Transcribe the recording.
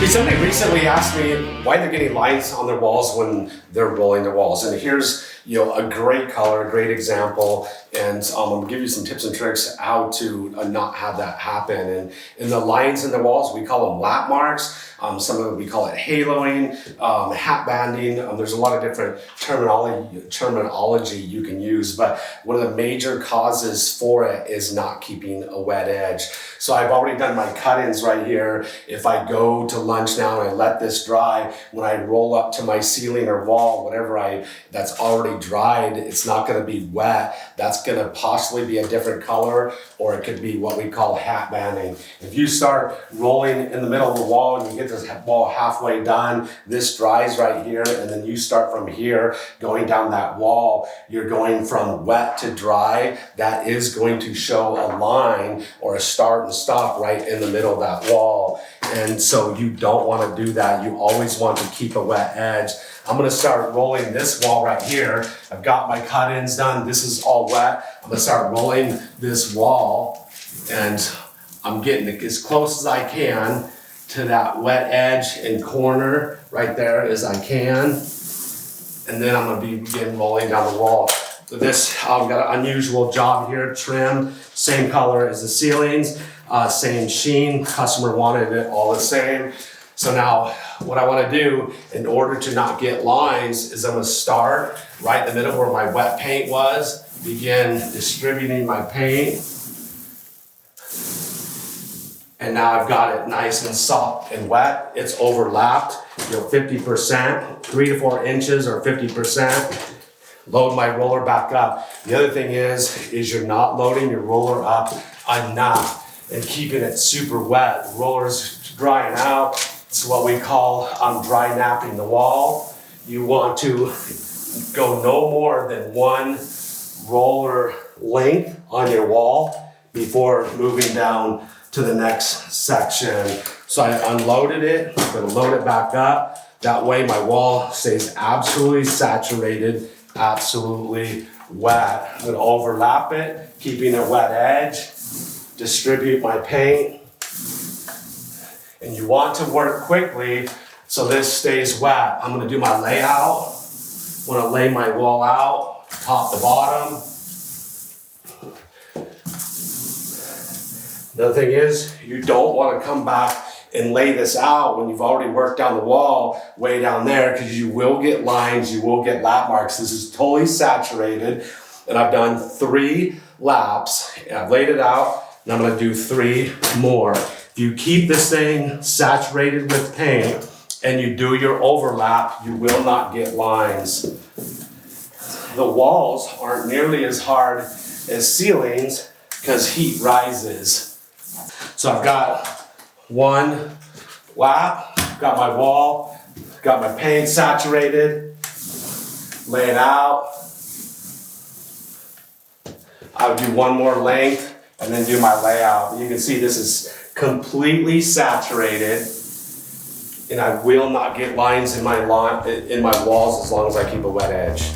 Somebody recently asked me why they're getting lines on their walls when they're rolling their walls, and here's a great color, a great example, and I'm gonna give you some tips and tricks how to not have that happen. And in the lines in the walls, we call them lap marks. Some of it we call it haloing, hat banding. There's a lot of different terminology you can use, but one of the major causes for it is not keeping a wet edge. So I've already done my cut-ins right here. If I go to lunch now and I let this dry, when I roll up to my ceiling or wall, whatever that's already dried, it's not gonna be wet. That's gonna possibly be a different color, or it could be what we call hat banding. If you start rolling in the middle of the wall and you get this wall halfway done, this dries right here, and then you start from here going down that wall, you're going from wet to dry. That is going to show a line or a start and stop right in the middle of that wall. And so you don't want to do that. You always want to keep a wet edge. I'm going to start rolling this wall right here. I've got my cut-ins done. This is all wet. I'm going to start rolling this wall, and I'm getting as close as I can to that wet edge and corner right there as I can. And then I'm going to begin rolling down the wall. So this, I've got an unusual job here, trim, same color as the ceilings, same sheen, customer wanted it all the same. So now what I want to do in order to not get lines is I'm going to start right in the middle where my wet paint was, begin distributing my paint. And now I've got it nice and soft and wet. It's overlapped, 50%, 3 to 4 inches or 50%. Load my roller back up. The other thing is you're not loading your roller up enough and keeping it super wet. The roller's drying out. It's what we call dry napping the wall. You want to go no more than 1 roller length on your wall before moving down to the next section. So I unloaded it, I'm gonna load it back up. That way my wall stays absolutely saturated, absolutely wet. I'm gonna overlap it, keeping a wet edge, distribute my paint. And you want to work quickly so this stays wet. I'm gonna do my layout. I'm gonna lay my wall out, top to bottom. The other thing is, you don't want to come back and lay this out when you've already worked down the wall way down there, because you will get lines, you will get lap marks. This is totally saturated, and I've done 3 laps. I've laid it out, and I'm going to do 3 more. If you keep this thing saturated with paint and you do your overlap, you will not get lines. The walls aren't nearly as hard as ceilings because heat rises. So I've got 1 lap, got my wall, got my paint saturated, lay it out. I would do 1 more length and then do my layout. You can see this is completely saturated, and I will not get lines in my walls as long as I keep a wet edge.